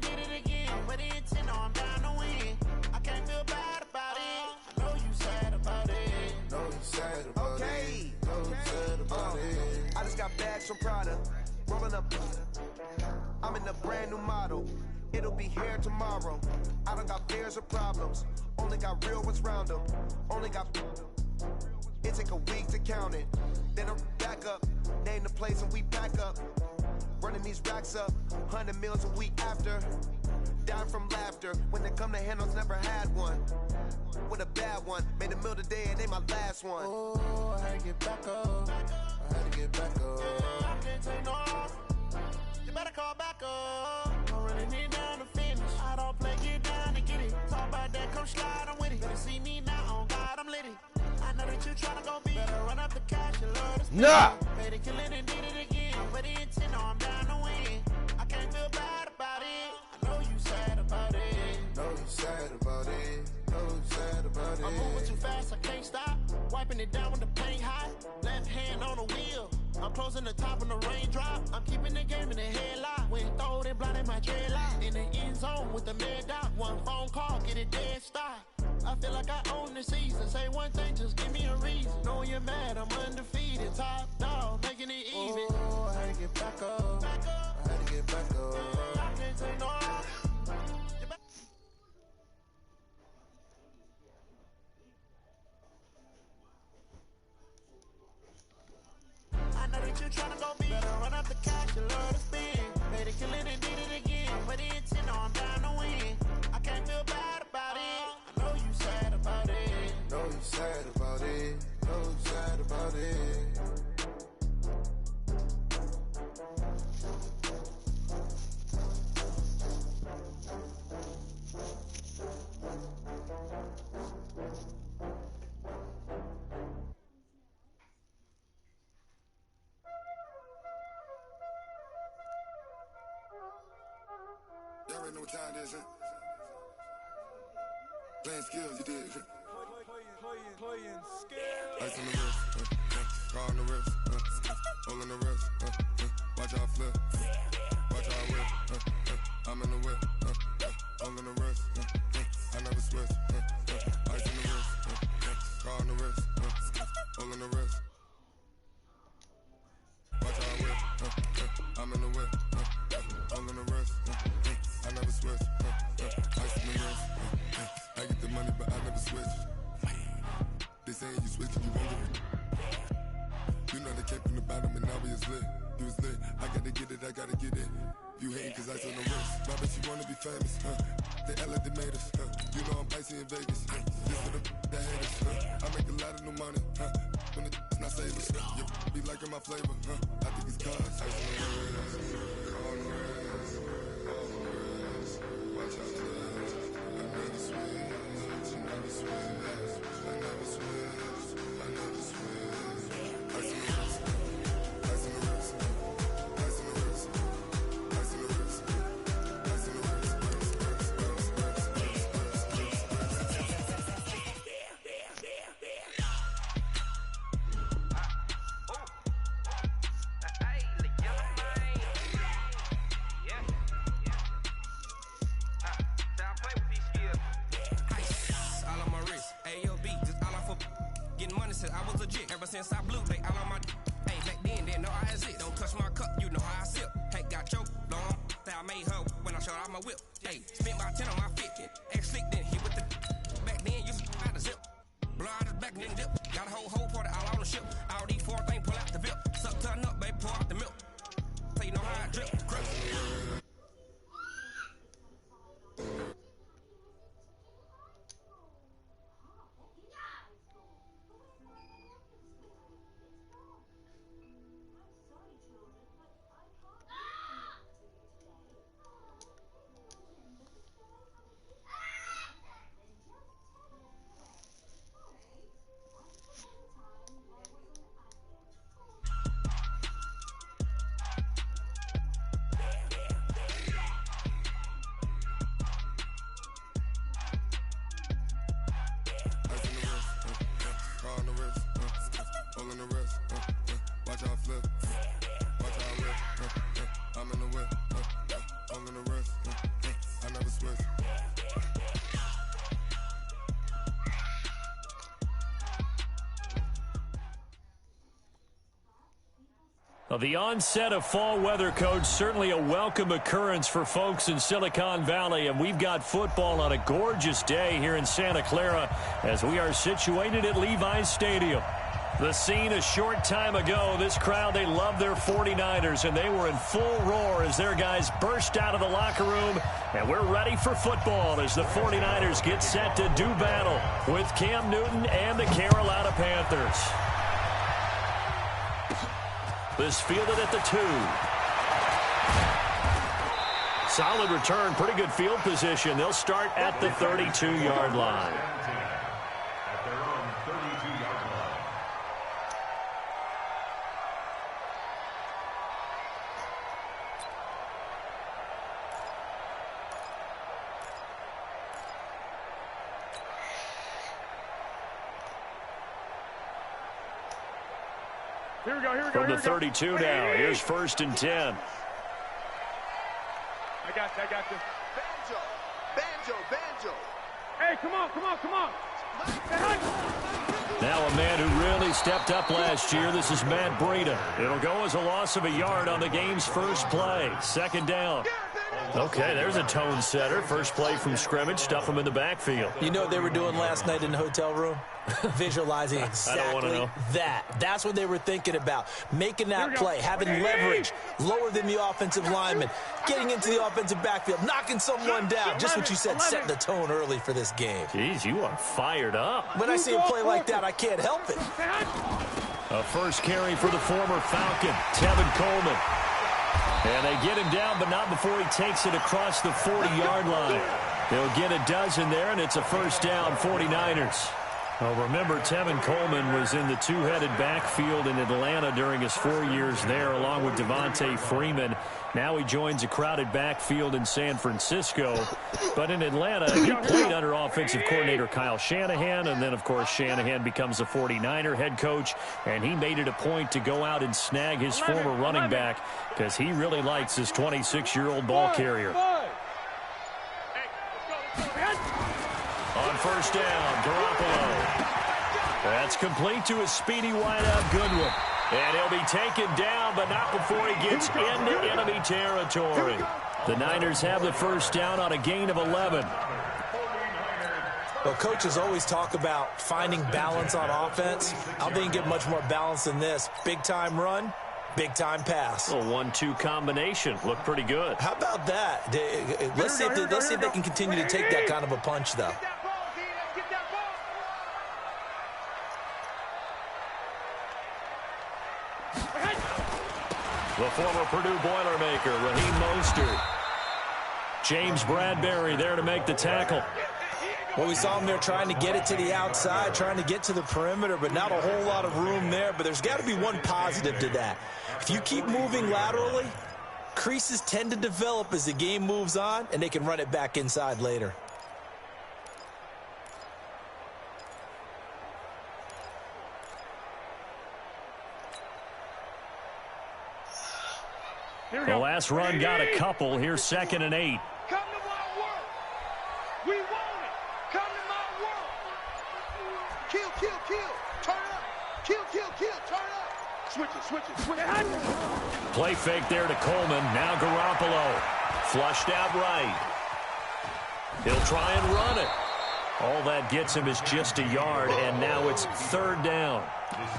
did it again. But the intent, no, I'm down to win. I can't feel bad about it. I know you sad about it. Know you sad about it. Know you sad about it. I just got bags from Prada. Rolling up. I'm in a brand new model. It'll be here tomorrow. I don't got fears or problems. Only got real ones round them. Only got. It take a week to count it. Then I'm back up. Name the place and we back up. Running these racks up. 100 meals a week after. Dying from laughter. When they come to handles, never had one. With a bad one. Made a meal today and ain't my last one. Oh, I had to get back up. I had to get back up. I can't take no off. You better call back up. I'm running it down to finish. I don't play, get down to get it. Talk about that, come slide, I'm with it. Better see me now, on God, I'm lit it. I know that you tryna go be. Better run up the cash and love to spend. Nah! Made it, kill it, and did it again. But the intent, no, I'm down to win. I can't feel bad about it. I know you sad about it. Know you sad about it. Know you sad about it. I'm moving too fast, I can't stop. Wiping it down with the paint hot. Left hand on the wheel. I'm closing the top when the raindrop. I'm keeping the game in the headlock. When throwed and blinded my dreadlock. In the end zone with the mad dot. One phone call, get it dead stop. I feel like I own the season. Say one thing, just give me a reason. Knowing you're mad, I'm undefeated. Top dog, making it even. Oh, I had to get back up. I had to get back up. I can't take no off. I know that you tryna go be. Better run up the cash and love to spend. Made it, kill it, and did it again. But the intent, no, I'm down to win. I can't feel bad about it. I know you sad about it. Know you sad about it. Know you sad about it. Y'all already know what time it is, huh? Playing skills, you did. Playing skills. Ice on the wrist, car on the wrist, all on the wrist, watch out flip, watch out whip, I'm in the whip, all on the wrist, I never switch, ice on the wrist, car on the wrist, all on the wrist, watch out whip, I'm in the whip, all on the wrist, I never switch, ice on the wrist, I get the money but I never switch. They saying you switching, you won't get it. You know they came from the bottom and now we is lit. You was lit, I gotta get it, I gotta get it. You hating cause ice on the wrist. My bitch, you wanna be famous, They LA, they made us, You know I'm icy in Vegas, This for the haters, I make a lot of new money, When it's not savers, You be liking my flavor, I think it's cause ice on the wrist, on the wrist, on the wrist. Watch out for this, I never switch, I never switch. I never switch, I never switch. Ice on the wrist, ice on the wrist, ice on the wrist, ice on the wrist, ice on the wrist, I was legit ever since I blew. They all on my hey back then didn't know I exist. Don't touch my cup, you know how I sip. Hey, got choked long. That I made her when I showed out my whip. Hey, spent my 10 on my 50. Ex slick then hit with the back then used to out the zip. Blow out his back then dip. Got a whole party all on the ship. All these four things pull out the VIP. Suck turn up, baby, pour out the milk. So you know how I drip. Crush. never switch. Well, the onset of fall weather, Coach, certainly a welcome occurrence for folks in Silicon Valley, and we've got football on a gorgeous day here in Santa Clara as we are situated at Levi's Stadium. The scene a short time ago, this crowd, they love their 49ers, and they were in full roar as their guys burst out of the locker room, and we're ready for football as the 49ers get set to do battle with Cam Newton and the Carolina Panthers. This fielded at the 2. Solid return, pretty good field position. They'll start at the 32-yard line. Here we go. From the 32 now, here's 1st and 10. I got you. Banjo. Hey, come on. Now a man who really stepped up last year. This is Matt Breida. It'll go as a loss of a yard on the game's first play. 2nd down. Okay, there's a tone setter. First play from scrimmage. Stuff him in the backfield. You know what they were doing last night in the hotel room? Visualizing exactly that. That's what they were thinking about. Making that play, having leverage, lower than the offensive lineman, getting into the offensive backfield, knocking someone down. Just what you said, setting the tone early for this game. Jeez, you are fired up. When I see a play like that, I can't help it. A first carry for the former Falcon, Tevin Coleman. And they get him down, but not before he takes it across the 40-yard line. They'll get a dozen there, and it's a first down, 49ers. Well, remember, Tevin Coleman was in the two-headed backfield in Atlanta during his 4 years there, along with Devontae Freeman. Now he joins a crowded backfield in San Francisco. But in Atlanta, he played under offensive coordinator Kyle Shanahan, and then, of course, Shanahan becomes a 49er head coach, and he made it a point to go out and snag his former running back because he really likes his 26-year-old ball carrier. On first down, Garoppolo. That's complete to a speedy wideout Goodwin. And he'll be taken down, but not before he gets into enemy territory. The Niners have the first down on a gain of 11. Well, coaches always talk about finding balance on offense. I don't think you get much more balance than this. Big-time run, big-time pass. A 1-2 combination. Looked pretty good. How about that? Let's see if they can continue to take that kind of a punch, though. The former Purdue Boilermaker, Raheem Mostert. James Bradbury there to make the tackle. Well, we saw him there trying to get it to the outside, trying to get to the perimeter, but not a whole lot of room there. But there's got to be one positive to that. If you keep moving laterally, creases tend to develop as the game moves on, and they can run it back inside later. The last run got a couple. Here's 2nd and 8. Come to my world. We want it. Come to my world. Kill. Turn up. Kill. Turn up. Switch it. Play fake there to Coleman. Now Garoppolo. Flushed out right. He'll try and run it. All that gets him is just a yard, and now it's 3rd down.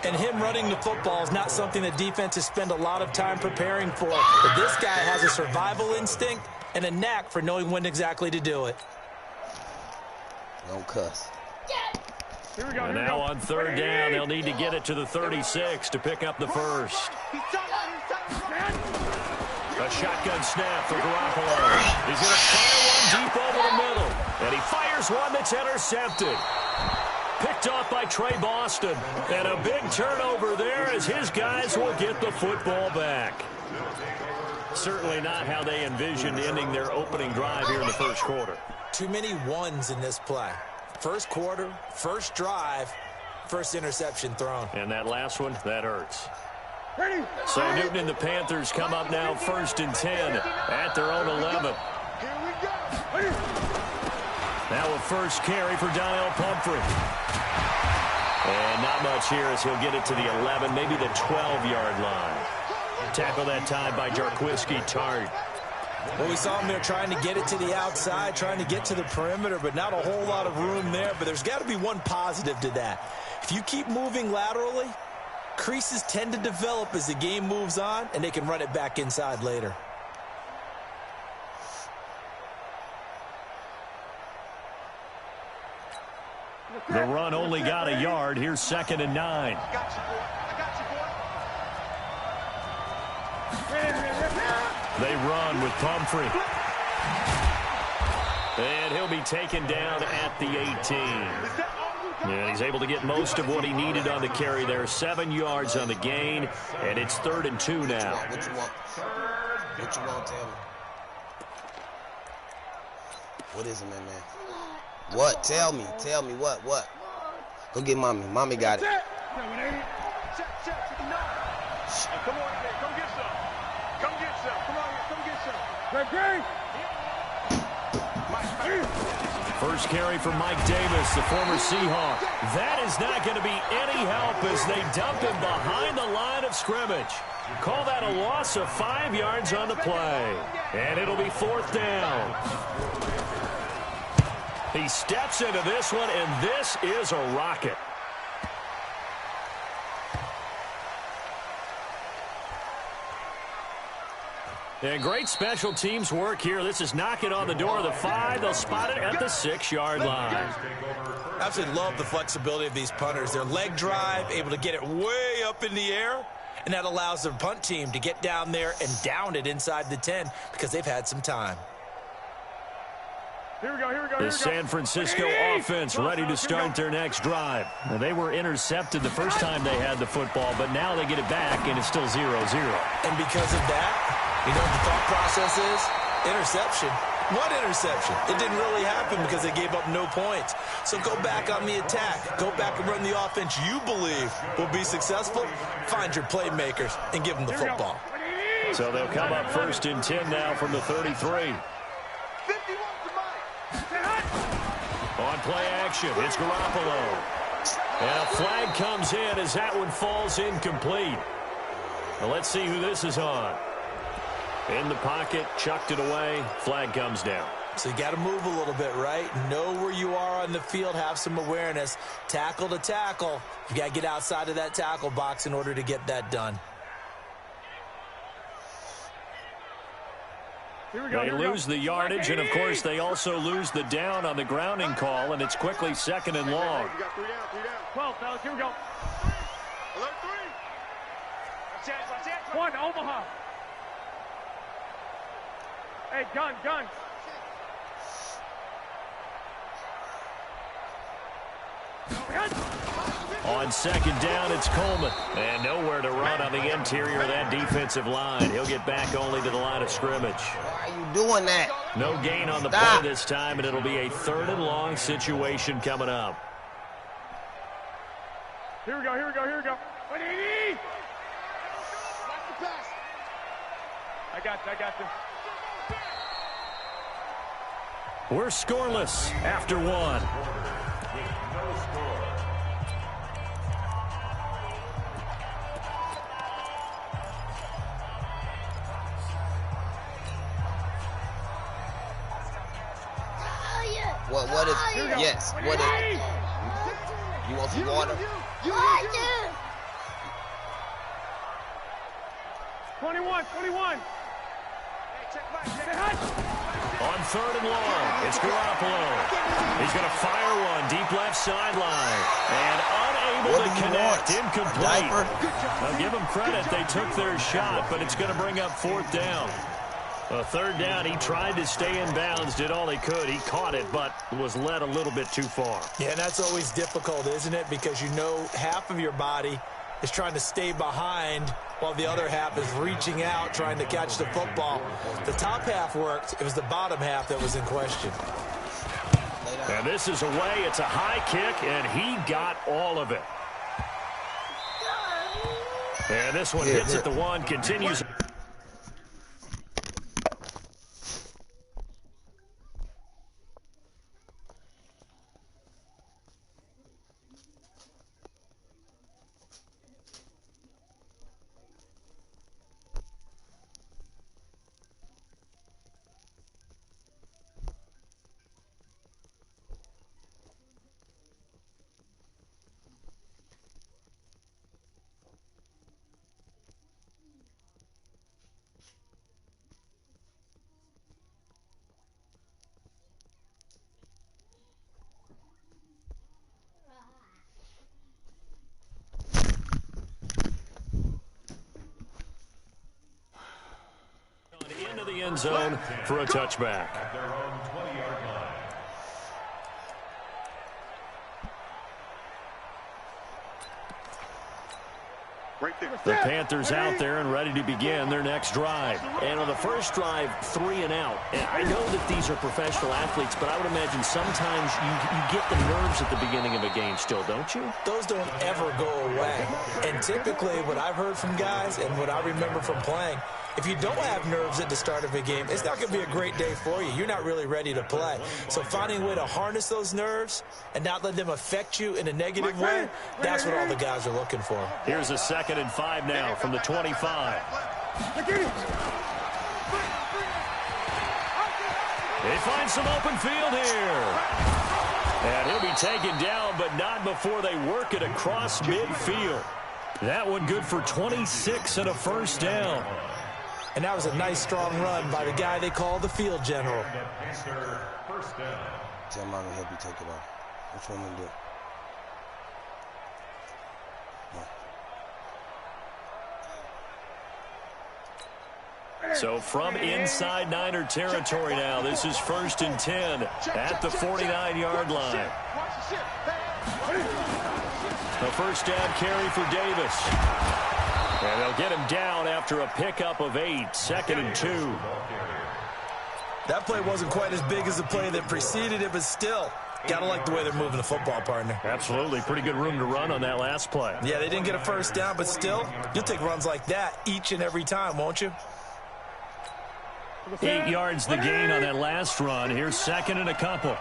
And him running the football is not something that defenses spend a lot of time preparing for. But this guy has a survival instinct and a knack for knowing when exactly to do it. Don't cuss. Here we go. And now on 3rd down, they'll need to get it to the 36 to pick up the first. A shotgun snap for Garoppolo. He's going to fire one deep over the middle. And he fires one that's intercepted. Picked off by Trey Boston. And a big turnover there as his guys will get the football back. Certainly not how they envisioned ending their opening drive here in the first quarter. Too many ones in this play. First quarter, first drive, first interception thrown. And that last one, that hurts. So Newton and the Panthers come up now 1st and 10 at their own 11. Here we Now a first carry for Donnell Pumphrey. And not much here as he'll get it to the 11, maybe the 12-yard line. Tackle that time by Jarquiski Tart. Well, we saw him there trying to get it to the outside, trying to get to the perimeter, but not a whole lot of room there. But there's got to be one positive to that. If you keep moving laterally, creases tend to develop as the game moves on, and they can run it back inside later. The run only got a yard. Here's 2nd and 9. They run with Pumphrey. And he'll be taken down at the 18. And he's able to get most of what he needed on the carry there. 7 yards on the gain, and it's 3rd and 2 now. What you want? What you want, tell me. What is it, man? What? Tell me. Tell me what? What? Go get mommy. Mommy got it. Come on, come get some. Come get some. Come on, come get some. Great. First carry for Mike Davis, the former Seahawk. That is not going to be any help as they dump him behind the line of scrimmage. Call that a loss of 5 yards on the play. And it'll be 4th down. He steps into this one, and this is a rocket. And great special teams work here. This is knocking on the door of the 5. They'll spot it at the 6-yard line. Absolutely love the flexibility of these punters. Their leg drive, able to get it way up in the air, and that allows their punt team to get down there and down it inside the 10 because they've had some time. Here we go. The San Francisco offense ready to start their next drive. Now, they were intercepted the first time they had the football, but now they get it back, and it's still 0-0. And because of that, you know what the thought process is? Interception. What interception? It didn't really happen because they gave up no points. So go back on the attack. Go back and run the offense you believe will be successful. Find your playmakers and give them the football. So they'll come up 1st and 10 now from the 33. On play action, it's Garoppolo. And a flag comes in as that one falls incomplete. Well, let's see who this is on. In the pocket, chucked it away, flag comes down. So you got to move a little bit, right? Know where you are on the field, have some awareness. Tackle to tackle. You got to get outside of that tackle box in order to get that done. They lose the yardage, and, of course, they also lose the down on the grounding call, and it's quickly 2nd and long. 12, fellas, here we go. Alert 3. 1, Omaha. Hey, gun. On 2nd down, it's Coleman. And nowhere to run on the interior of that defensive line. He'll get back only to the line of scrimmage. Why are you doing that? No gain on the play this time, and it'll be a 3rd and long situation coming up. Here we go. 180. I got you. We're scoreless after 1. What is it? Yes, what is it? You want some water? 21. On 3rd and long, it's Garoppolo. He's going to fire one deep left sideline. And unable to connect, incomplete. I'll give them credit, they took their shot, but it's going to bring up 4th down. 3rd down, he tried to stay in bounds, did all he could. He caught it, but was led a little bit too far. Yeah, and that's always difficult, isn't it? Because you know half of your body is trying to stay behind while the other half is reaching out, trying to catch the football. The top half worked. It was the bottom half that was in question. And this is away. It's a high kick, and he got all of it. And this one hits at the 1, continues. end zone for a touchback. The Panthers out there and ready to begin their next drive. And on the first drive, 3 and out. And I know that these are professional athletes, but I would imagine sometimes you get the nerves at the beginning of a game still, don't you? Those don't ever go away. And typically what I've heard from guys and what I remember from playing, if you don't have nerves at the start of a game, it's not going to be a great day for you. You're not really ready to play. So finding a way to harness those nerves and not let them affect you in a negative way, that's what all the guys are looking for. Here's a 2nd and 5 now from the 25. They find some open field here. And he'll be taken down, but not before they work it across midfield. That one good for 26 and a first down. And that was a nice, strong run by the guy they call the field general. Tell Mommy to help you take it off. Which one we do? So from inside Niner territory now, this is 1st and 10 at the 49-yard line. The first down carry for Davis. And they'll get him down after a pickup of 8, 2nd and 2. That play wasn't quite as big as the play that preceded it, but still, gotta like the way they're moving the football, partner. Absolutely. Pretty good room to run on that last play. Yeah, they didn't get a first down, but still, you'll take runs like that each and every time, won't you? 8 yards the gain on that last run. Here's 2nd and a couple.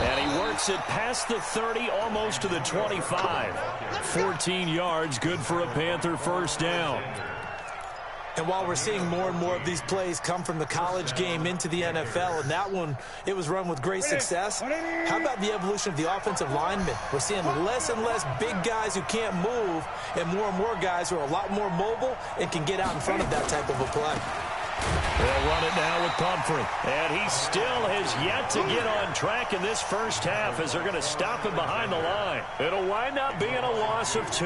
And he works it past the 30, almost to the 25. 14 yards, good for a Panther first down. And while we're seeing more and more of these plays come from the college game into the NFL, and that one, it was run with great success, how about the evolution of the offensive linemen? We're seeing less and less big guys who can't move and more guys who are a lot more mobile and can get out in front of that type of a play. They'll run it now with Pumphrey. And he still has yet to get on track in this first half as they're going to stop him behind the line. It'll wind up being a loss of 2.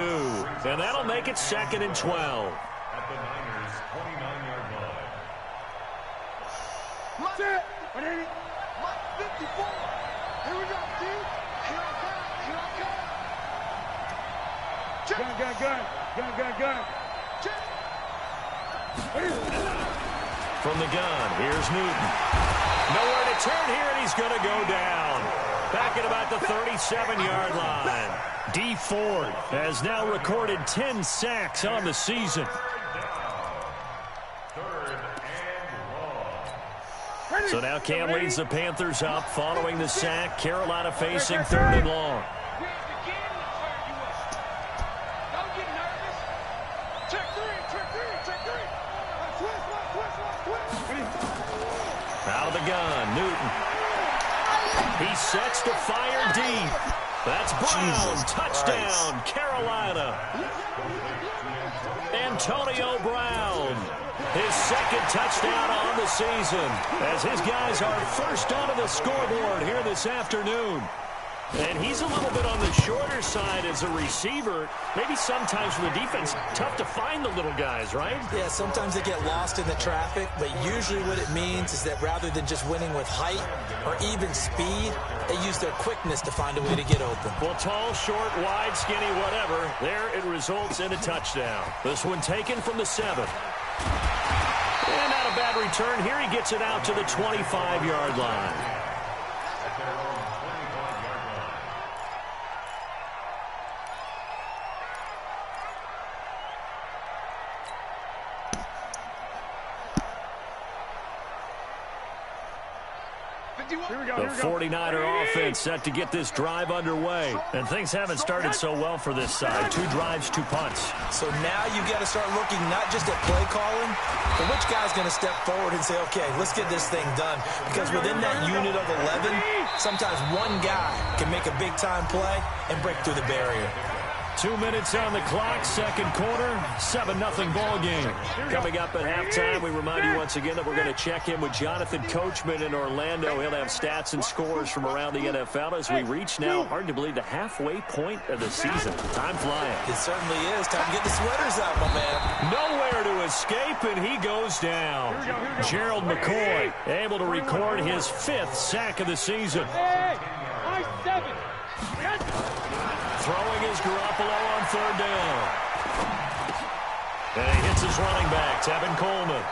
And that'll make it 2nd and 12. At the Niners' 29-yard line. That's it. 54. Here we go, dude. Here I come. Here I come. Gun. From the gun, here's Newton. Nowhere to turn here, and he's going to go down. Back at about the 37-yard line. D. Ford has now recorded 10 sacks on the season. So now Cam leads the Panthers up following the sack. Carolina facing 3rd and long. Out of the gun, Newton. He sets to fire deep. That's Brown. Touchdown, Carolina. Antonio Brown. His 2nd touchdown on the season as his guys are first onto the scoreboard here this afternoon. And he's a little bit on the shorter side as a receiver. Maybe sometimes for the defense, tough to find the little guys, right? Yeah, sometimes they get lost in the traffic, but usually what it means is that rather than just winning with height or even speed, they use their quickness to find a way to get open. Well, tall, short, wide, skinny, whatever, there it results in a touchdown. This one taken from the 7. And not a bad return. Here he gets it out to the 25-yard line. The 49er offense set to get this drive underway. And things haven't started so well for this side. 2 drives, 2 punts. So now you've got to start looking not just at play calling, but which guy's going to step forward and say, okay, let's get this thing done. Because within that unit of 11, sometimes one guy can make a big-time play and break through the barrier. 2 minutes on the clock, second quarter, 7-0 ball game. Coming up at halftime, we remind you once again that we're going to check in with Jonathan Coachman in Orlando. He'll have stats and scores from around the NFL as we reach now, hard to believe, the halfway point of the season. Time flying. It certainly is. Time to get the sweaters out, my man. Nowhere to escape, and he goes down. Gerald McCoy able to record his 5th sack of the season. Throwing is Garoppolo on 3rd down. And he hits his running back, Tevin Coleman.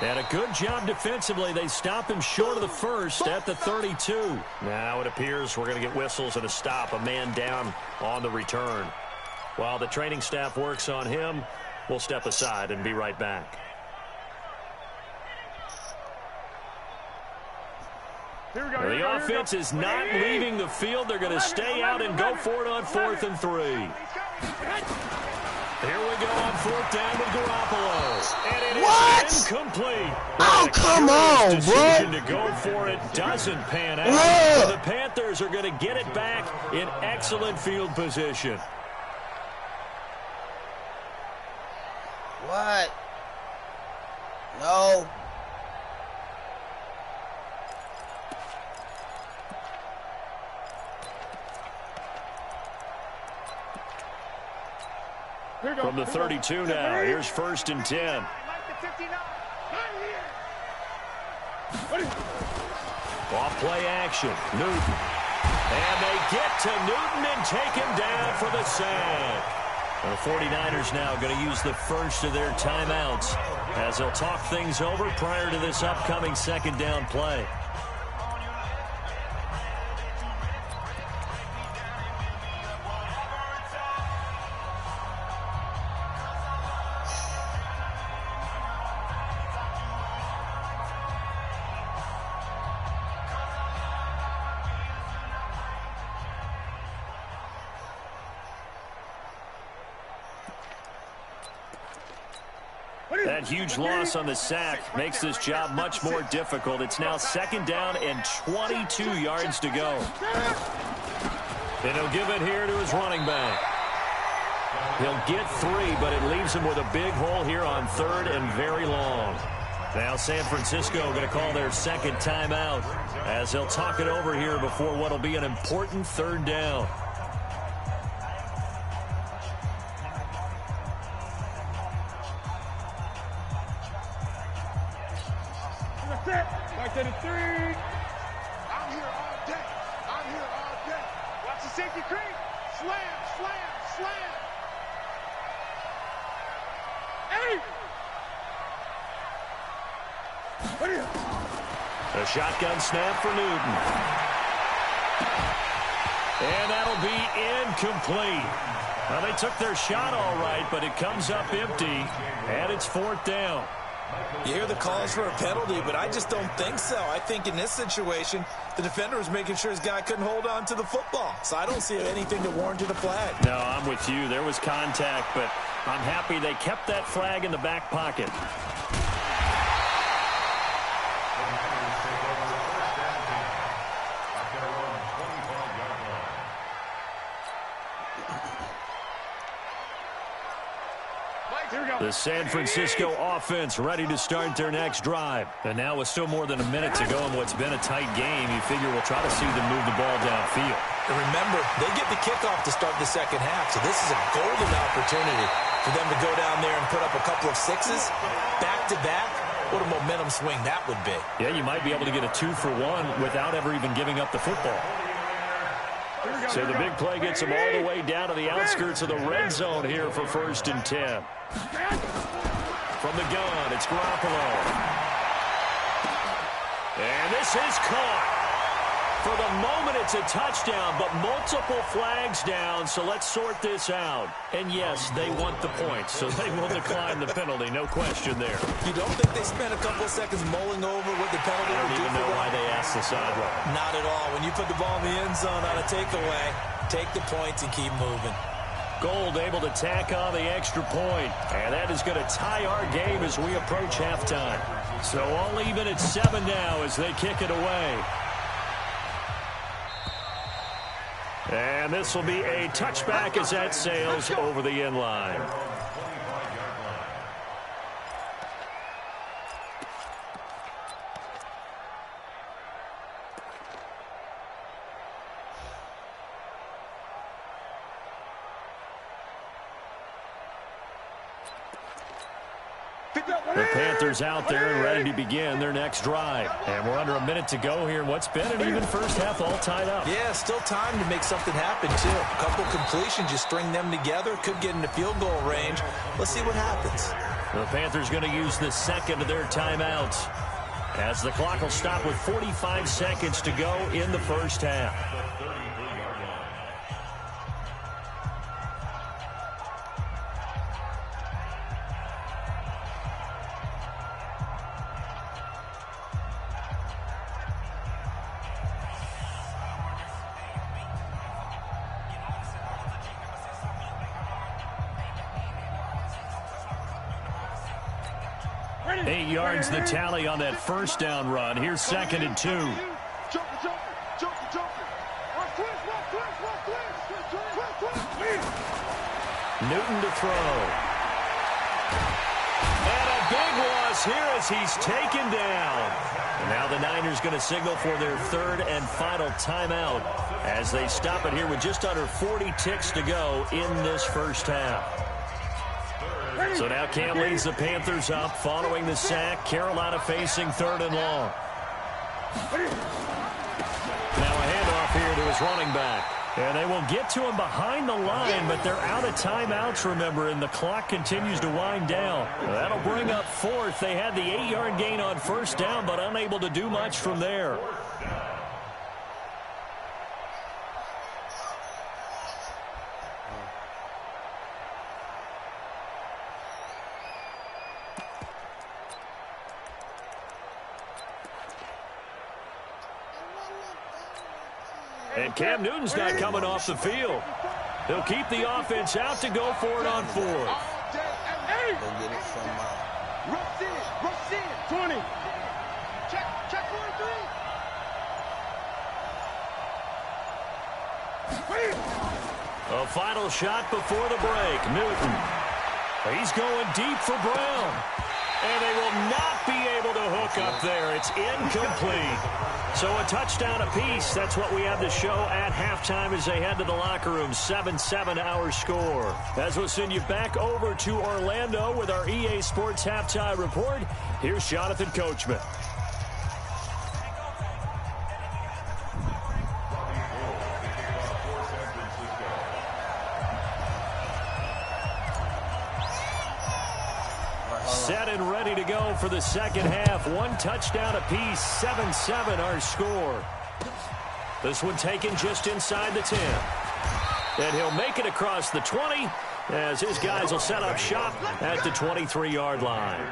And a good job defensively. They stop him short of the first at the 32. Now it appears we're going to get whistles and a stop. A man down on the return. While the training staff works on him, we'll step aside and be right back. The offense is not leaving the field. They're going to stay out and go for it on 4th and 3. Here we go on 4th down with Garoppolo. And it is incomplete. Oh, come on, decision bro. To go for it doesn't pan out. And the Panthers are going to get it back in excellent field position. What? No. From the 32 now, here's 1st and 10. Off play action, Newton. And they get to Newton and take him down for the sack. The 49ers now going to use the first of their timeouts as they'll talk things over prior to this upcoming 2nd down play. That huge loss on the sack makes this job much more difficult. It's now 2nd down and 22 yards to go. And he'll give it here to his running back. He'll get 3, but it leaves him with a big hole here on 3rd and very long. Now San Francisco going to call their 2nd timeout as they'll talk it over here before what will be an important 3rd down. To the 3. I'm here all day. I'm here all day. Watch the safety creep. Slam, slam, slam. 8. A shotgun snap for Newton. And that'll be incomplete. Well, they took their shot all right, but it comes up empty, and it's 4th down. You hear the calls for a penalty, but I just don't think so. I think in this situation, the defender was making sure his guy couldn't hold on to the football. So I don't see anything that warranted a flag. No, I'm with you. There was contact, but I'm happy they kept that flag in the back pocket. The San Francisco offense ready to start their next drive. And now with still more than a minute to go in what's been a tight game, you figure we'll try to see them move the ball downfield. And remember, they get the kickoff to start the 2nd half, so this is a golden opportunity for them to go down there and put up a couple of 6s back-to-back. What a momentum swing that would be. Yeah, you might be able to get a 2-for-1 without ever even giving up the football. So the big play gets them all the way down to the outskirts of the red zone here for 1st and 10. From the gun, it's Garoppolo. And this is caught. For the moment, it's a touchdown, but multiple flags down, so let's sort this out. And yes, they want the points, so they will decline the penalty, no question there. You don't think they spent a couple of seconds mulling over what the penalty would do? I don't even know why they asked the sideline. Not at all. When you put the ball in the end zone on a takeaway, take the points and keep moving. Gold able to tack on the extra point, and that is going to tie our game as we approach halftime. So all even at 7 now as they kick it away. And this will be a touchback as that sails over the end line. The Panthers out there and ready to begin their next drive. And we're under a minute to go here in what's been an even first half, all tied up. Yeah, still time to make something happen, too. A couple completions, just string them together. Could get into field goal range. Let's see what happens. The Panthers going to use the second of their timeouts, as the clock will stop with 45 seconds to go in the first half. The tally on that first down run. Here's 2nd and 2. Newton to throw. And a big loss here as he's taken down. And now the Niners going to signal for their third and final timeout as they stop it here with just under 40 ticks to go in this first half. So now Cam leads the Panthers up following the sack. Carolina facing 3rd and long. Now a handoff here to his running back. And they will get to him behind the line, but they're out of timeouts, remember, and the clock continues to wind down. That'll bring up 4th. They had the 8-yard gain on first down, but unable to do much from there. And Cam Newton's not coming off the field. He'll keep the offense out to go for it on 4th. Go get it from Rush in, 20. Check 43. A final shot before the break. Newton. He's going deep for Brown. And they will not be able to hook up there. It's incomplete. So a touchdown apiece. That's what we have to show at halftime as they head to the locker room. 7-7 our score. As we'll send you back over to Orlando with our EA Sports Halftime Report. Here's Jonathan Coachman. Set and ready to go for the second half. One touchdown apiece. 7-7 our score. This one taken just inside the 10. And he'll make it across the 20 as his guys will set up shop at the 23-yard line.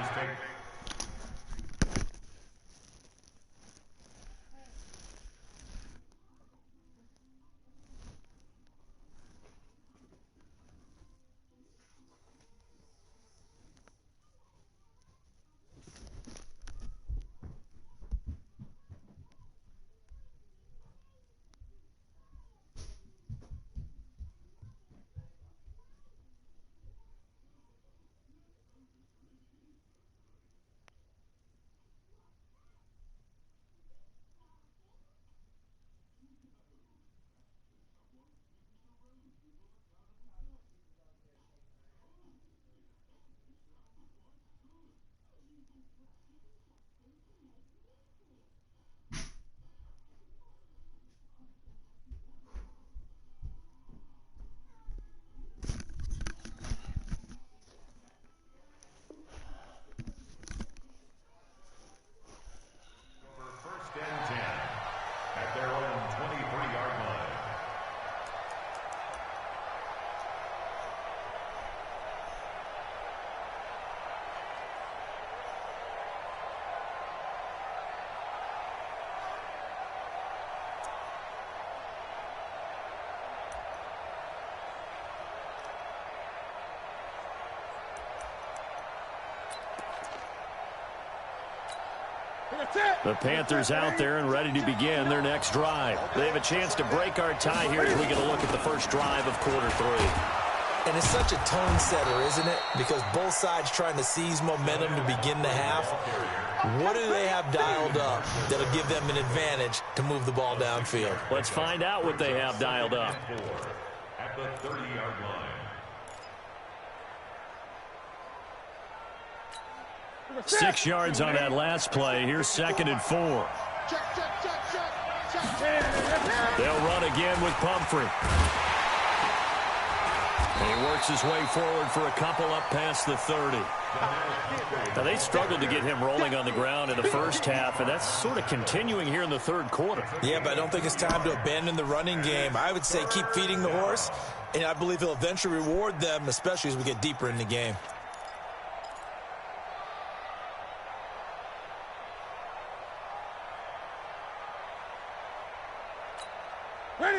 The Panthers out there and ready to begin their next drive. They have a chance to break our tie here as we get a look at the first drive of quarter 3. And it's such a tone setter, isn't it? Because both sides trying to seize momentum to begin the half. What do they have dialed up that'll give them an advantage to move the ball downfield? Let's find out what they have dialed up. At the 30-yard line. 6 yards on that last play. Here's 2nd and 4. They'll run again with Pumphrey. And he works his way forward for a couple up past the 30. Now, they struggled to get him rolling on the ground in the first half, and that's sort of continuing here in the third quarter. Yeah, but I don't think it's time to abandon the running game. I would say keep feeding the horse, and I believe he'll eventually reward them, especially as we get deeper in the game.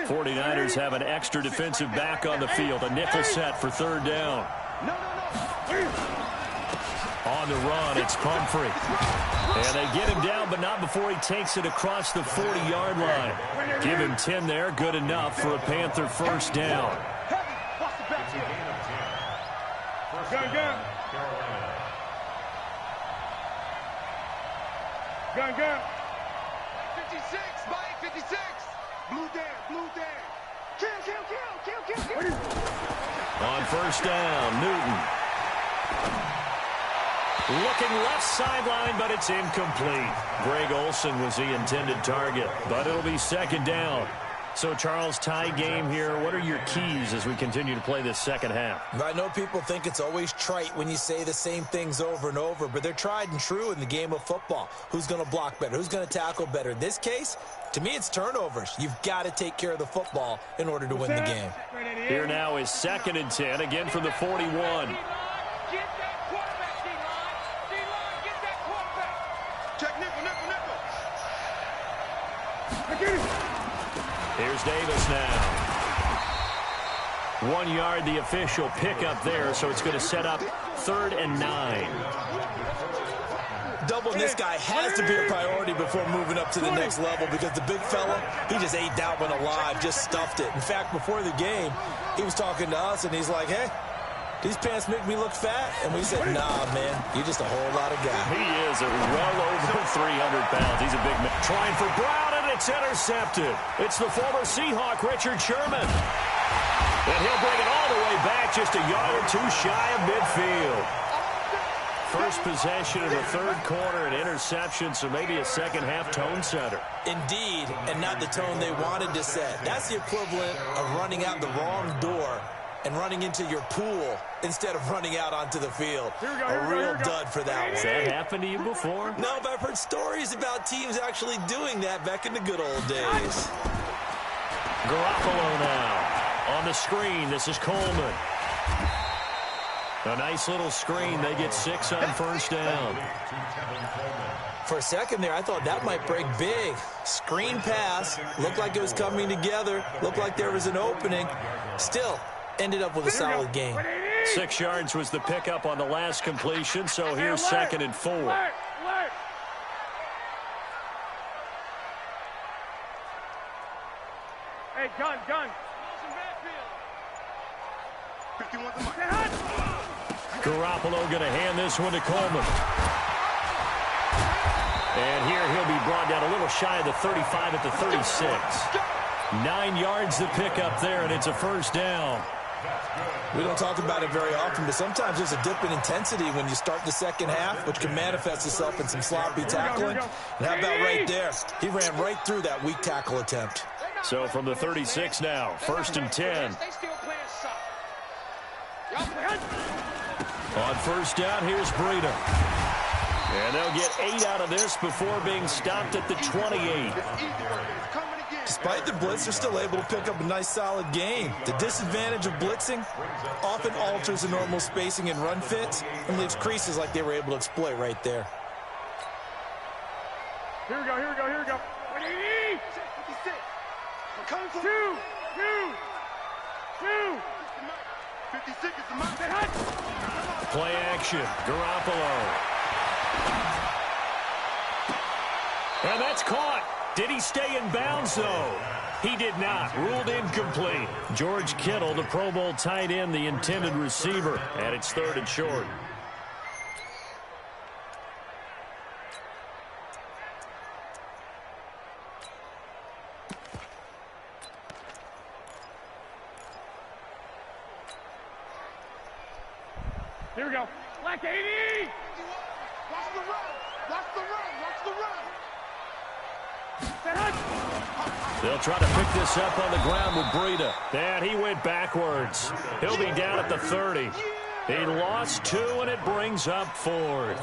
49ers have an extra defensive back on the field. A nickel set for 3rd down. On the run, it's Pumphrey. And they get him down, but not before he takes it across the 40-yard line. Give him 10 there, good enough for a Panther first down. Gun. 56, Mike, 56. Blue down. Kill. On first down, Newton. Looking left sideline, but it's incomplete. Greg Olsen was the intended target, but it'll be 2nd down. So, Charles, tie game here. What are your keys as we continue to play this second half? I know people think it's always trite when you say the same things over and over, but they're tried and true in the game of football. Who's going to block better? Who's going to tackle better? In this case, to me, it's turnovers. You've got to take care of the football in order to win the game. Here now is 2nd and 10, again from the 41. Here's Davis now. 1 yard, the official pickup there, so it's going to set up 3rd and 9. Doubling this guy has to be a priority before moving up to the next level because the big fella, he just ate that one alive, just stuffed it. In fact, before the game, he was talking to us, and he's like, hey, these pants make me look fat. And we said, nah, man, you're just a whole lot of guy. He is well over 300 pounds. He's a big man. Trying for Brown, and it's intercepted. It's the former Seahawk, Richard Sherman. And he'll bring it all the way back, just a yard or 2 shy of midfield. First possession of the 3rd quarter, an interception, so maybe a second half tone setter. Indeed, and not the tone they wanted to set. That's the equivalent of running out the wrong door and running into your pool instead of running out onto the field. A real dud for that one. Has that happened to you before? No, but I've heard stories about teams actually doing that back in the good old days. Garoppolo now on the screen. This is Coleman. A nice little screen. They get 6 on first down. For a second there, I thought that might break big. Screen pass. Looked like it was coming together. Looked like there was an opening. Still, ended up with a solid game. 6 yards was the pickup on the last completion, so here's 2nd and 4. Hey, gun. Garoppolo going to hand this one to Coleman. And here he'll be brought down a little shy of the 35 at the 36. 9 yards the pickup there, and it's a first down. We don't talk about it very often, but sometimes there's a dip in intensity when you start the second half, which can manifest itself in some sloppy tackling. And how about right there? He ran right through that weak tackle attempt. So from the 36 now, 1st and 10. On first down, here's Breida. And they'll get 8 out of this before being stopped at the 28. Despite the blitz, they're still able to pick up a nice, solid gain. The disadvantage of blitzing often alters the normal spacing and run fits and leaves creases like they were able to exploit right there. Here we go. 2. 56 is the mark. Play action. Garoppolo. And that's caught. Did he stay in bounds, though? He did not. Ruled incomplete. George Kittle, the Pro Bowl tight end, the intended receiver. And it's 3rd and short. Here we go. Black 80! Watch the run! Watch the run! Watch the run! They'll try to pick this up on the ground with Breida. And he went backwards. He'll be down at the 30. He lost 2, and it brings up 4th.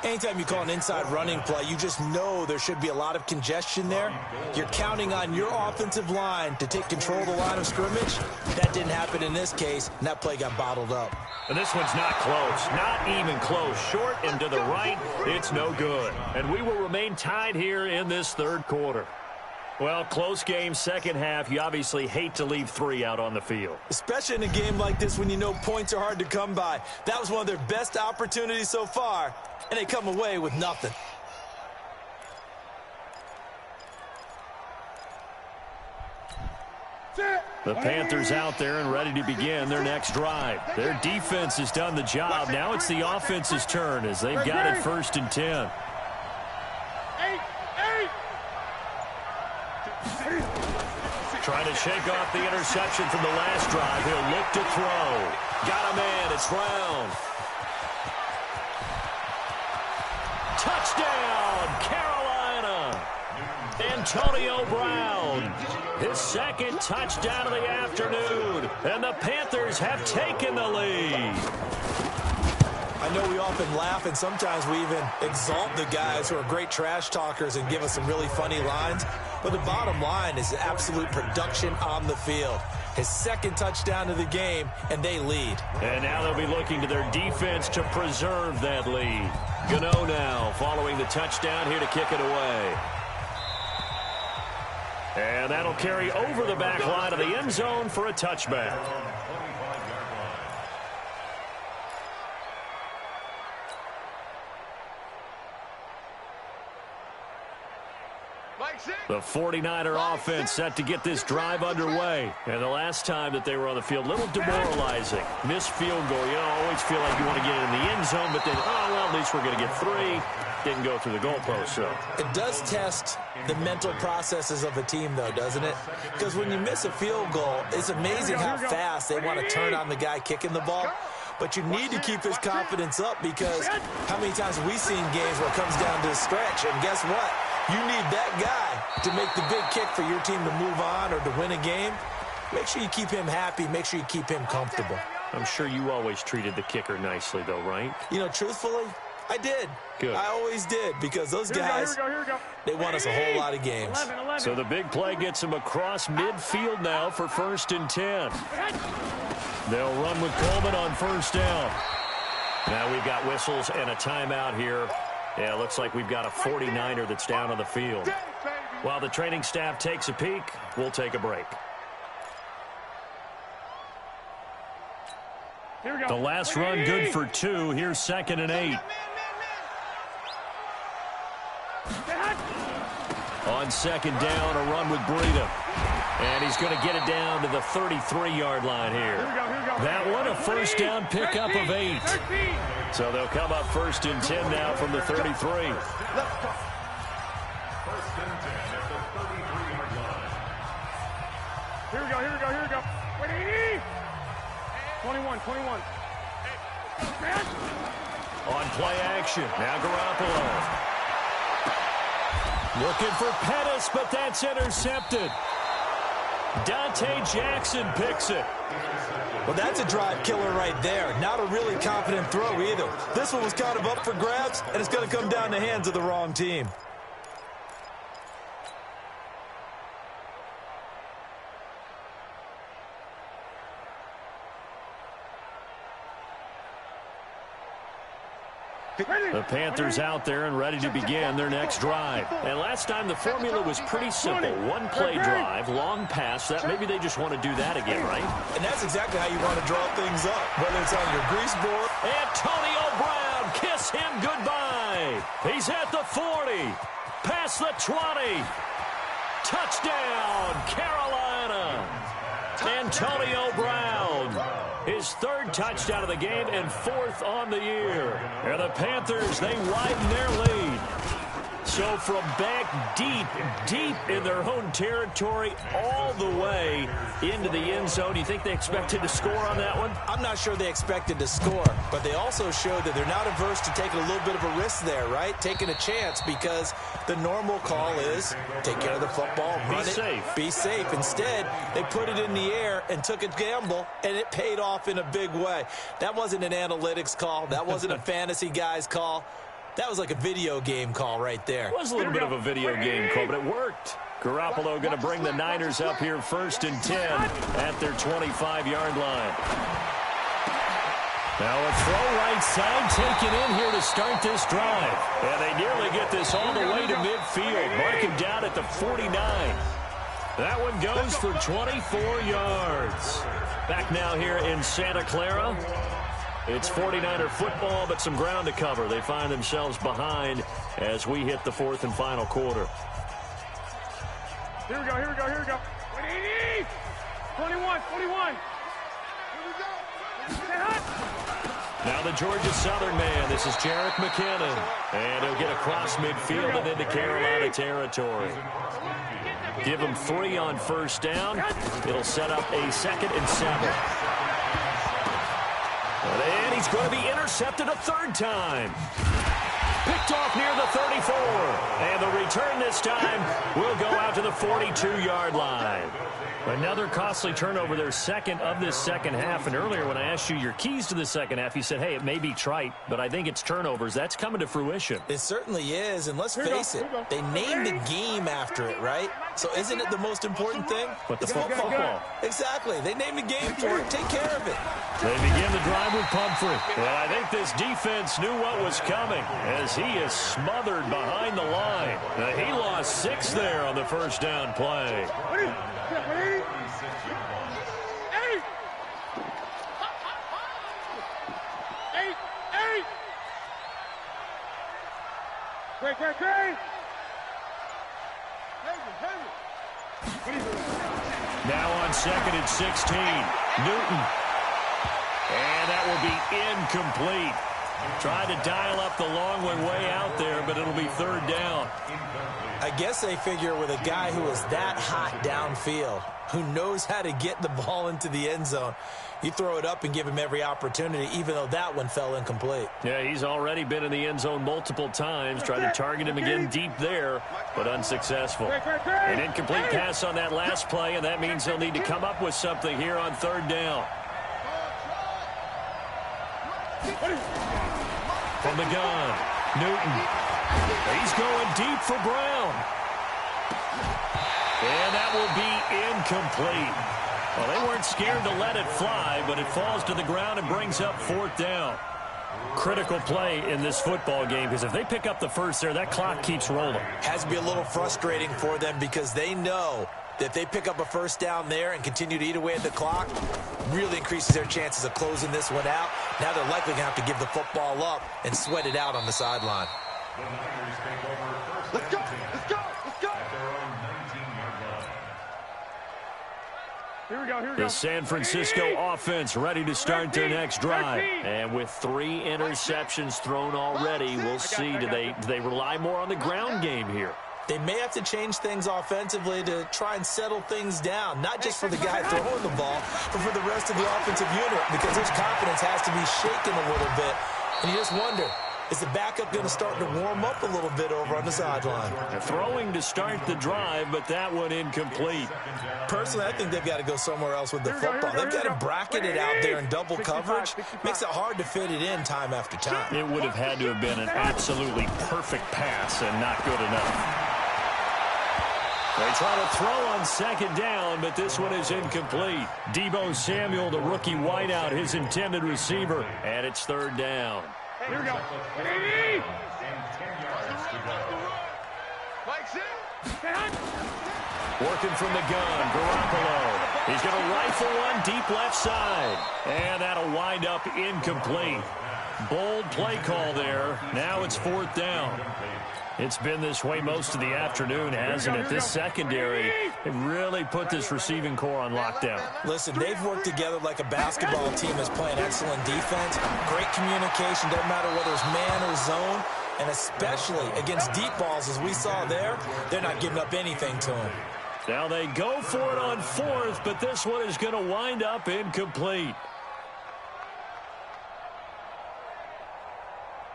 Anytime you call an inside running play, you just know there should be a lot of congestion there. You're counting on your offensive line to take control of the line of scrimmage. That didn't happen in this case, and that play got bottled up. And this one's not close. Not even close. Short and to the right. It's no good. And we will remain tied here in this 3rd quarter. Well, close game, second half. You obviously hate to leave 3 out on the field. Especially in a game like this when you know points are hard to come by. That was one of their best opportunities so far, and they come away with nothing. The Panthers out there and ready to begin their next drive. Their defense has done the job. Now it's the offense's turn as they've got it 1st and 10. Trying to shake off the interception from the last drive. He'll look to throw. Got a man. It's Brown. Touchdown, Carolina. Antonio Brown. His 2nd touchdown of the afternoon. And the Panthers have taken the lead. I know we often laugh, and sometimes we even exalt the guys who are great trash talkers and give us some really funny lines. But the bottom line is absolute production on the field. His 2nd touchdown of the game, and they lead. And now they'll be looking to their defense to preserve that lead. Gano now following the touchdown here to kick it away. And that'll carry over the back line of the end zone for a touchback. The 49er offense set to get this drive underway. And the last time that they were on the field, a little demoralizing. Missed field goal. You always feel like you want to get it in the end zone, but then, oh, well, at least we're going to get 3. Didn't go through the goalpost, so. It does test the mental processes of a team, though, doesn't it? Because when you miss a field goal, it's amazing how fast they want to turn on the guy kicking the ball. But you need to keep his confidence up because how many times have we seen games where it comes down to the stretch, and guess what? You need that guy to make the big kick for your team to move on or to win a game. Make sure you keep him happy. Make sure you keep him comfortable. I'm sure you always treated the kicker nicely, though, right? You know, truthfully, I did. Good. I always did because those guys, they won us a whole lot of games. 11. So the big play gets him across midfield now for 1st and 10. They'll run with Coleman on 1st down. Now we've got whistles and a timeout here. Yeah, it looks like we've got a 49er that's down on the field. While the training staff takes a peek, we'll take a break. The last run good for 2. Here's 2nd and 8. On 2nd down, a run with Breida. And he's going to get it down to the 33-yard line here. That one, a 1st down pickup of 8. So they'll come up 1st and 10 now from the 33. 1st and 10 at the 33-yard line. Here we go. Wait, 80. 21. On play action, now Garoppolo. Looking for Pettis, but that's intercepted. Dante Jackson picks it. Well, that's a drive killer right there. Not a really confident throw either. This one was kind of up for grabs, and it's going to come down the hands of the wrong team. The Panthers out there and ready to begin their next drive. And last time the formula was pretty simple. One play drive, long pass. That maybe they just want to do that again, right? And that's exactly how you want to draw things up, whether it's on your grease board. Antonio Brown, kiss him goodbye. play. He's at the 40. Past the 20. Touchdown, Carolina. Antonio Brown. His third touchdown of the game and fourth on the year. And the Panthers, they widen their lead. So from back deep in their own territory all the way into the end zone, do you think they expected to score on that one? I'm not sure they expected to score, but they also showed that they're not averse to taking a little bit of a risk there, right? Taking a chance, because the normal call is take care of the football, run it, be safe. Instead, they put it in the air and took a gamble, and it paid off in a big way. That wasn't an analytics call. That wasn't a fantasy guy's call. That was like a video game call right there. It was a little bit of a video game call, but it worked. Garoppolo going to bring the Niners up here 1st and 10 at their 25-yard line. Now a throw right side taken in here to start this drive. And they nearly get this all the way to midfield. Mark him down at the 49. That one goes for 24 yards. Back now here in Santa Clara. It's 49er football, but some ground to cover. They find themselves behind as we hit the 4th and final quarter. Here we go. 21. Now the Georgia Southern man. This is Jerick McKinnon. And he'll get across midfield and into Carolina territory. Give him 3 on 1st down. It'll set up a 2nd and 7. And he's going to be intercepted a 3rd time. Picked off near the 34. And the return this time will go out to the 42-yard line. Another costly turnover, their second of this second half. And earlier when I asked you your keys to the second half, you said, hey, it may be trite, but I think it's turnovers. That's coming to fruition. It certainly is. And let's face it, they named the game after it, right? So isn't it the most important thing? But the football. Exactly. They named the game for it. Take care of it. They begin the drive with Pumphrey. And I think this defense knew what was coming as he is smothered behind the line. He lost 6 there on the 1st down play. Great. Now on 2nd and 16, Newton. And that will be incomplete. Tried to dial up the long way out there, but it'll be 3rd down. I guess they figure with a guy who is that hot downfield, who knows how to get the ball into the end zone, you throw it up and give him every opportunity, even though that one fell incomplete. Yeah, he's already been in the end zone multiple times. Tried to target him again deep there, but unsuccessful. An incomplete pass on that last play, and that means they'll need to come up with something here on 3rd down. From the gun, Newton. He's going deep for Brown. And that will be incomplete. Well, they weren't scared to let it fly, but it falls to the ground and brings up 4th down. Critical play in this football game, because if they pick up the first there, that clock keeps rolling. Has to be a little frustrating for them because they know that if they pick up a 1st down there and continue to eat away at the clock, really increases their chances of closing this one out. Now they're likely going to have to give the football up and sweat it out on the sideline. Let's go. Here we go. The San Francisco offense ready to start their next drive. And with 3 interceptions thrown already, we'll see, do they rely more on the ground game here? They may have to change things offensively to try and settle things down, not just for the guy throwing the ball, but for the rest of the offensive unit, because his confidence has to be shaken a little bit. And you just wonder, is the backup going to start to warm up a little bit over on the sideline? Throwing to start the drive, but that one incomplete. Personally, I think they've got to go somewhere else with the football. They've got to bracket it out there in double coverage. Makes it hard to fit it in time after time. It would have had to have been an absolutely perfect pass and not good enough. They try to throw on 2nd down, but this one is incomplete. Deebo Samuel, the rookie wideout, his intended receiver, and it's 3rd down. Here we go. Working from the gun, Garoppolo. He's going to rifle one deep left side. And that'll wind up incomplete. Bold play call there. Now it's 4th down. It's been this way most of the afternoon, hasn't it? This secondary, it really put this receiving core on lockdown. Listen, they've worked together like a basketball team that's playing excellent defense. Great communication, doesn't matter whether it's man or zone. And especially against deep balls, as we saw there, they're not giving up anything to them. Now they go for it on 4th, but this one is going to wind up incomplete.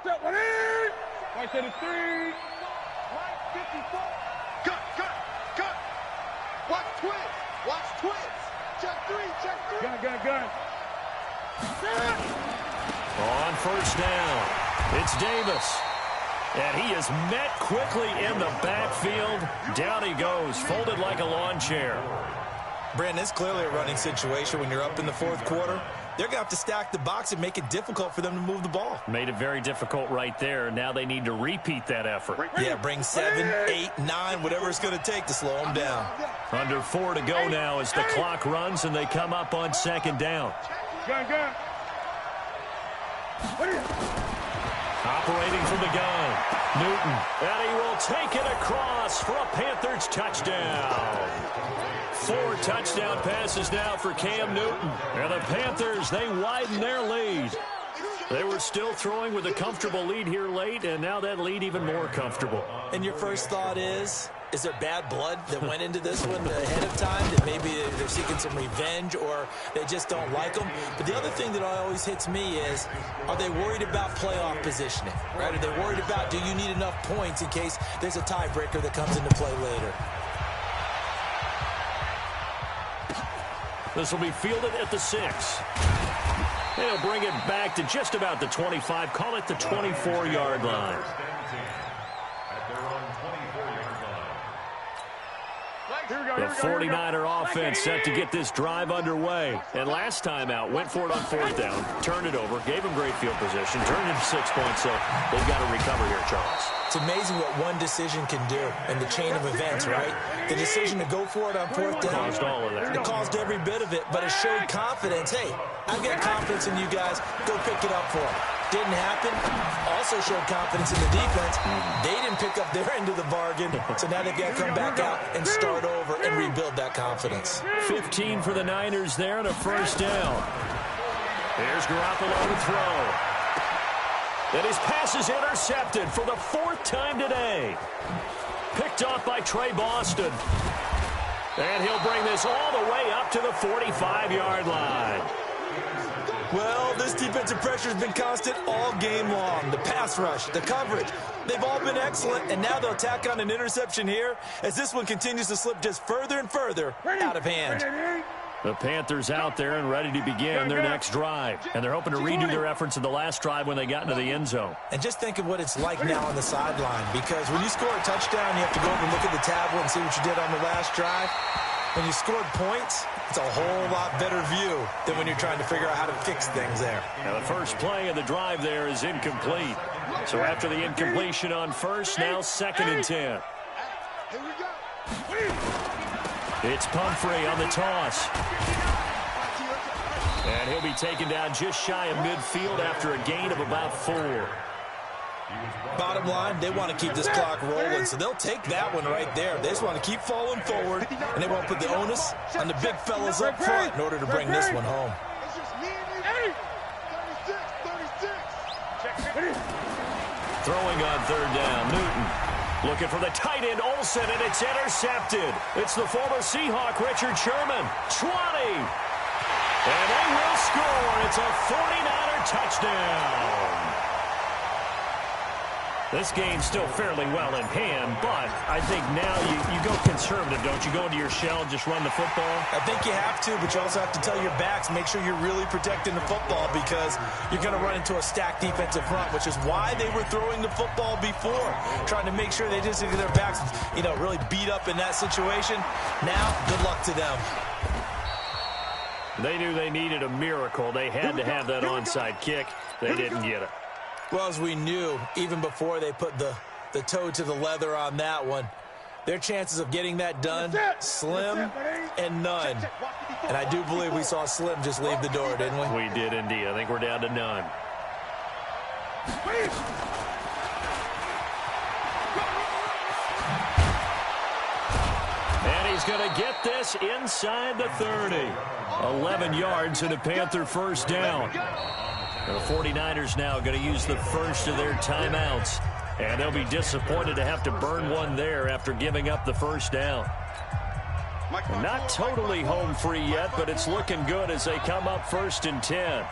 Set one in. Right to the 3. Right 54. Cut. Watch twins. Check 3. Gun. On 1st down, it's Davis. And he is met quickly in the backfield. Down he goes, folded like a lawn chair. Brandon, it's clearly a running situation when you're up in the 4th quarter. They're going to have to stack the box and make it difficult for them to move the ball. Made it very difficult right there. Now they need to repeat that effort. Yeah, bring 7, 8, 9, whatever it's going to take to slow them down. Under 4 to go now as the clock runs and they come up on 2nd down. Gun. Operating from the gun, Newton, and he will take it across for a Panthers touchdown. 4 touchdown passes now for Cam Newton. And the Panthers, they widen their lead. They were still throwing with a comfortable lead here late, and now that lead even more comfortable. And your first thought is there bad blood that went into this one ahead of time? That maybe they're seeking some revenge or they just don't like them? But the other thing that always hits me is, are they worried about playoff positioning? Right? Are they worried about, do you need enough points in case there's a tiebreaker that comes into play later? This will be fielded at the 6. And he'll bring it back to just about the 25. Call it the 24-yard line. The 49er offense set to get this drive underway. And last time out, went for it on 4th down, turned it over, gave him great field position, turned it to 6 points, so they've got to recover here, Charles. It's amazing what one decision can do in the chain of events, right? The decision to go for it on 4th down. Caused all of that. It caused every bit of it, but it showed confidence. Hey, I've got confidence in you guys. Go pick it up for them. Didn't happen. Also showed confidence in the defense. They didn't pick up their end of the bargain, so now they've got to come back out and start over and rebuild that confidence. 15 for the Niners there and a 1st down. Here's Garoppolo to throw. And his pass is intercepted for the 4th time today. Picked off by Trey Boston. And he'll bring this all the way up to the 45-yard line. Well, this defensive pressure has been constant all game long. The pass rush, the coverage, they've all been excellent, and now they'll tack on an interception here as this one continues to slip just further and further out of hand. The Panthers out there and ready to begin their next drive. And they're hoping to redo their efforts in the last drive when they got into the end zone. And just think of what it's like now on the sideline, because when you score a touchdown, you have to go over and look at the tablet and see what you did on the last drive. When you scored points, it's a whole lot better view than when you're trying to figure out how to fix things there. Now the first play of the drive there is incomplete. So after the incompletion on 1st, now 2nd and 10. It's Pumphrey on the toss. And he'll be taken down just shy of midfield after a gain of about 4. Bottom line, they want to keep this clock rolling, so they'll take that one right there. They just want to keep falling forward, and they want to put the onus on the big fellas up front in order to bring this one home. Throwing on 3rd down, Newton. Looking for the tight end, Olsen, and it's intercepted. It's the former Seahawk, Richard Sherman. 20. And they will score. It's a 49er touchdown. This game's still fairly well in hand, but I think now you go conservative, don't you? Go into your shell and just run the football? I think you have to, but you also have to tell your backs, make sure you're really protecting the football because you're going to run into a stacked defensive front, which is why they were throwing the football before, trying to make sure they didn't get their backs, really beat up in that situation. Now, good luck to them. They knew they needed a miracle. They had to have that onside kick. They didn't get it. Well, as we knew, even before they put the toe to the leather on that one, their chances of getting that done, slim and none. And I do believe we saw Slim just leave the door, didn't we? We did indeed. I think we're down to none. And he's going to get this inside the 30. 11 yards and a Panther first down. The 49ers now going to use the first of their timeouts. And they'll be disappointed to have to burn one there after giving up the first down. Not totally home free yet, but it's looking good as they come up 1st and 10.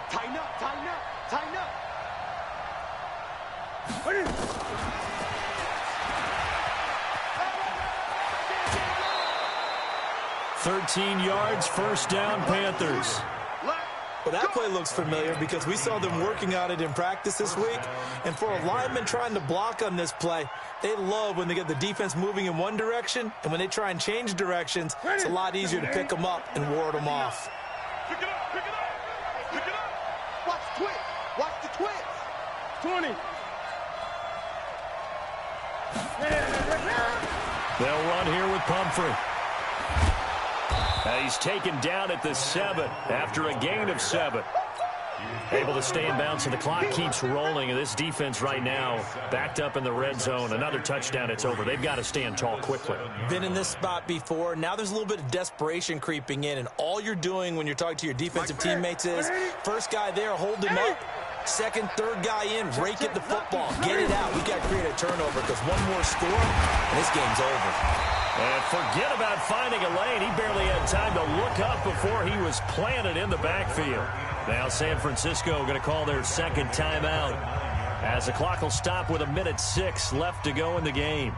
Tighten up, tighten up, tighten up. 13 yards, first down, Panthers. Well, that play looks familiar because we saw them working on it in practice this week. And for a lineman trying to block on this play, they love when they get the defense moving in one direction. And when they try and change directions, it's a lot easier to pick them up and ward them off. Pick it up, pick it up, pick it up. Watch the twist, watch the twist. 20. They'll run here with Pumphrey. He's taken down at the 7 after a gain of 7. Able to stay in bounds, and the clock keeps rolling. And this defense right now backed up in the red zone. Another touchdown, it's over. They've got to stand tall quickly. Been in this spot before. Now there's a little bit of desperation creeping in, and all you're doing when you're talking to your defensive teammates is first guy there, hold him up. Second, third guy in, rake at the football. Get it out. We got to create a turnover because one more score, and this game's over. And forget about finding a lane. He barely had time to look up before he was planted in the backfield. Now San Francisco going to call their second timeout as the clock will stop with 1:06 left to go in the game.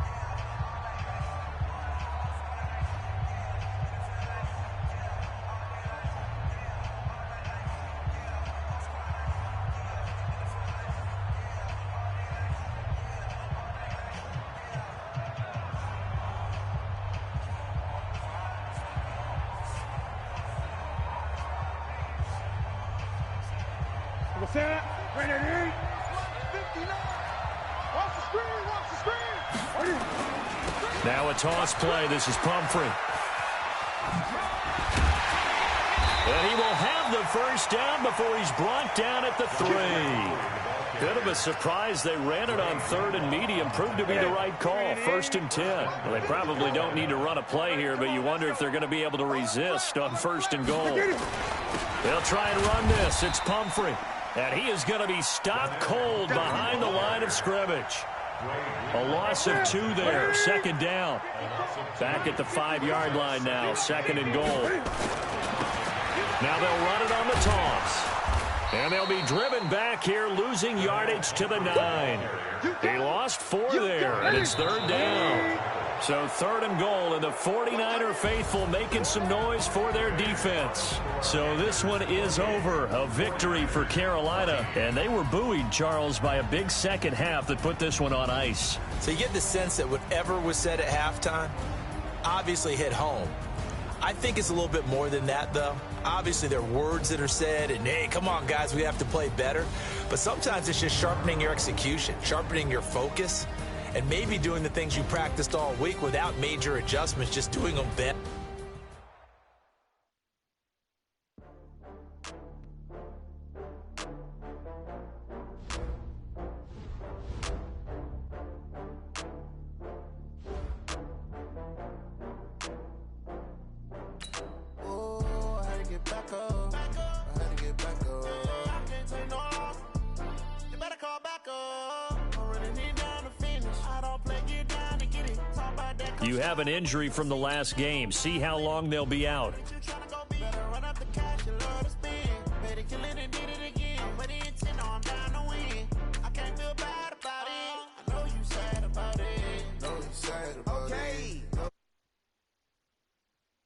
Now a toss play. This is Pumphrey. And he will have the first down before he's brought down at the 3. Bit of a surprise. They ran it on 3rd and medium. Proved to be the right call. 1st and 10. Well, they probably don't need to run a play here, but you wonder if they're going to be able to resist on 1st and goal. They'll try and run this. It's Pumphrey. And he is going to be stopped cold behind the line of scrimmage. A loss of 2 there. 2nd down. Back at the 5-yard line now. 2nd and goal. Now they'll run it on the toss. And they'll be driven back here, losing yardage to the 9. He lost 4 there, and it's 3rd down. So 3rd and goal, and the 49er faithful making some noise for their defense. So this one is over. A victory for Carolina. And they were buoyed, Charles, by a big second half that put this one on ice. So you get the sense that whatever was said at halftime obviously hit home. I think it's a little bit more than that, though. Obviously, there are words that are said, and, hey, come on, guys, we have to play better. But sometimes it's just sharpening your execution, sharpening your focus, and maybe doing the things you practiced all week without major adjustments, just doing them better. You have an injury from the last game. See how long they'll be out.